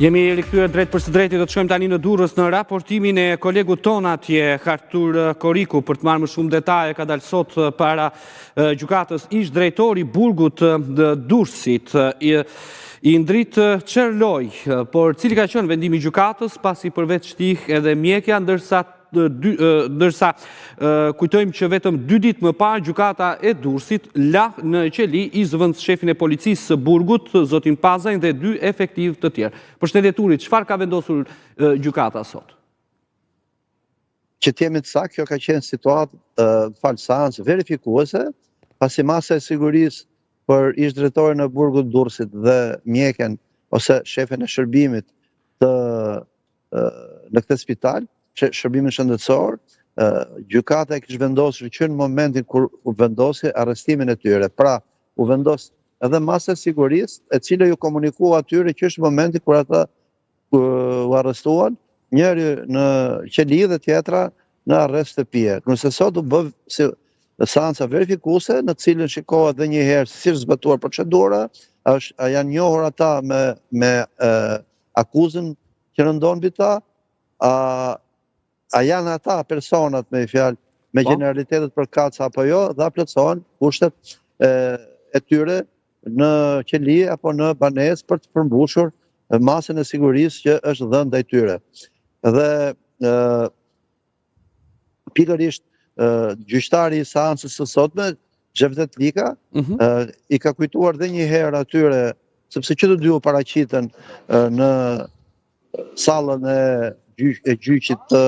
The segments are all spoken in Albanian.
Jemi rikthyer drejt për së drejti, do të shkojmë tani në Durrës në raportimin e kolegut ton atje, Artur Koriku, për të marrë më shumë detaje. Ka dalë sot para gjykatës ish drejtori Burgut Durrësit, i ndrit Çerloj, por cili ka qenë vendimi i gjykatës pasi përveç tih edhe mjekja, ndërsa kujtojmë që vetëm 2 ditë më parë gjykata e Durrësit la në qeli i zëvendës shefin e policisë së Burgut, zotin Pazajn, dhe 2 efektiv të tjerë. Përshëndetje Turit, çfarë ka vendosur gjykata sot? Që t'jemi të saktë, kjo ka qenë situatë falsancë verifikuese, pasi masa e sigurisë për ish drejtorin e Burgut Durrësit dhe mjeken ose shefin e shërbimit në këtë spital, shërbimin shëndetësor, gjykata e kishte vendosur që në momentin kur u vendosi arrestimin e tyre. Pra, u vendos edhe masa e sigurisë, e cila ju komunikua atyre që është momenti kur ata u arrestuan, njëri në qeli dhe tjetra në arrest të pije. Nëse sot u bë seanca verifikuese, në cilën shikohet edhe një herë si është zbatuar procedura, a janë njohur ata me akuzën që rëndon mbi ta, a janë ata personat me fjalë me generalitetet përkatësa apo jo, dhe plotësohen kushtet e tyre në qeli apo në banesë për të përmbushur masën e sigurisë që është dhënë ndaj tyre. Dhe pikërisht gjyqtari i seancës së sotme, Xhevdet Lika, i ka kujtuar edhe një herë atyre, sepse që të dy u paraqiten në sallën e gjyqit të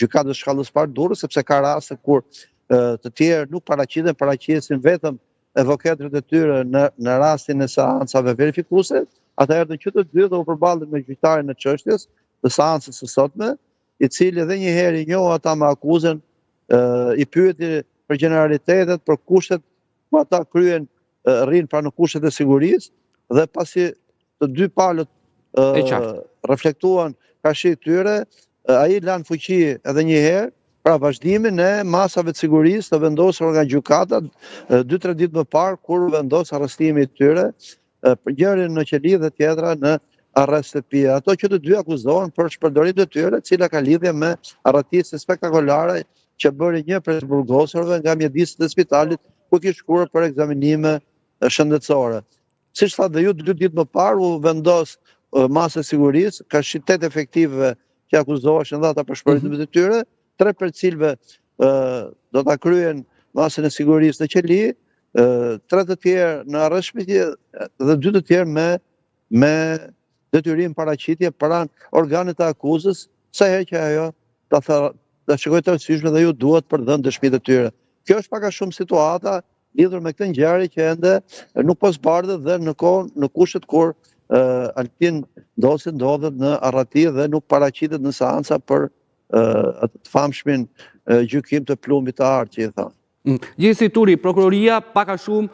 gjykatës shkallës parë Durrës, sepse ka raste kur të tjerë nuk paraqisin vetëm evokatët e tyre në rastin e seancave verifikuese. Atëherë që të dy do u përballen me gjyqtarin e çështjes të seancës së sotme, i cili edhe një herë i njoh ata me akuzën, i pyeti për generalitetet, për kushtet ku ata rrinë pra në kushtet e sigurisë, dhe pasi të dy palët reflektuan kashi tyre, ai lanë fuqi edhe një herë, pra vazhdimin e masave të sigurisë të vendosur nga gjykata 2-3 ditë më parë kur vendos arrestimi i tyre, për njërin në qeli dhe tjetra në arrest të pije. Ato që të dy akuzohen për shpërdorim të tyre, cila ka lidhje me arratise spektakolare që bëri një prej burgosorëve nga mjedisit e spitalit ku kishte shkuar për ekzaminime shëndetësore. Siç tha dhe ju, 2 ditë më parë u vendos masë e sigurisë, ka 8 efektive që akuzoheshin dhe ata për shpërdorim të tyre, 3 për cilëve do ta kryen masën e sigurisë në qeli, 3 të tjerë në arrest shpejtësie dhe 2 të tjerë me detyrim paraqitje pranë organit të akuzës, sa herë që ajo ta shikojë të arsyeshme dhe ju duhet për dhënë dëshmitë e tyre. Kjo është pak a shumë situata lidhur me këtë ngjarje që ende nuk po zbardhet dhe në kushtet kur Altin ndodhet në arrati dhe nuk paraqitet në seanca për atë të famshmin gjykim të plumbit të artë që i thanë. Gjithsesi Turi, prokuroria pak a shumë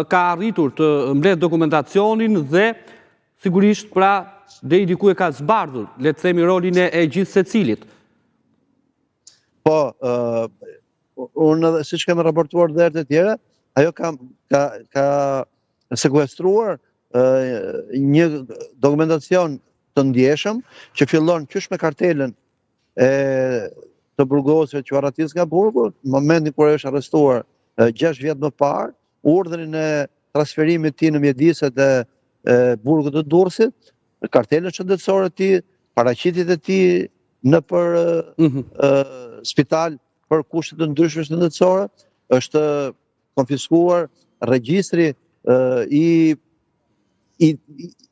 ka arritur të mbledh dokumentacionin dhe sigurisht pra deri diku e ka zbardhur, le të themi, rolin e gjithë secilit. Po, unë edhe siç kemi raportuar dhe herë të tjera, ajo ka sekuestruar një dokumentacion të ndjeshëm që fillon qysh me kartelën të burgosëve që arratis nga Burgu, në momentin kur është arrestuar 6 vjet më parë, urdhrin e transferimit të tij në mjediset e Burgut të Durrësit, kartelën shëndetësore të tij, paraqitjet e tij në spital për kushte të ndryshme shëndetësore, është konfiskuar regjistri i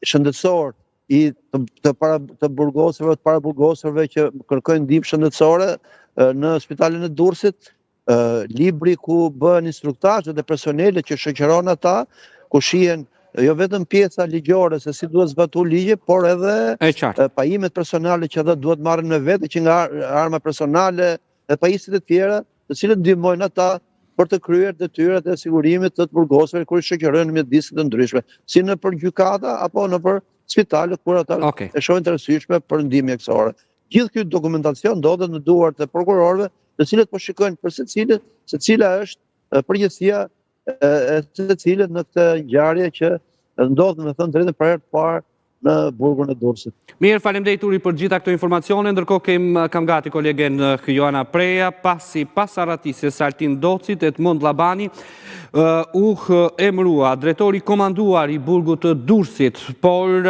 shëndetësor të burgosëve, të paraburgosëve që kërkojnë ndihmë shëndetësore në spitalin e Durrësit, libri ku bëhen instruktazhe dhe personele që shoqëron ata, ku shihen jo vetëm pjesa ligjore se si duhet zbatuar ligje, por edhe pajimet personale që ata duhet marrin me vete, që nga arma personale dhe pajisjet e tjera, të cilët ndihmojnë ata për të kryer detyrat e sigurimit të burgosëve kur shoqërojnë në mjedise të ndryshme, si nëpër gjykata apo nëpër spitale kur ata e shohin të rëndësishme për ndihmë mjekësore. Gjithë ky dokumentacion ndodhet në duart e prokurorëve, të cilët po shikojnë për secila është përgjegjësia e secilët në këtë ngjarje që ndodh, me thënë drejtën, për herë të parë në burgun e Durrësit. Mirë, faleminderit Uri për gjitha këto informacione, ndërkohë kam gati kolegen Joana Preja, pasi pas arratisjes së Altin Docit, Edmond Labani emërua drejtori komanduar i burgut të Durrësit, por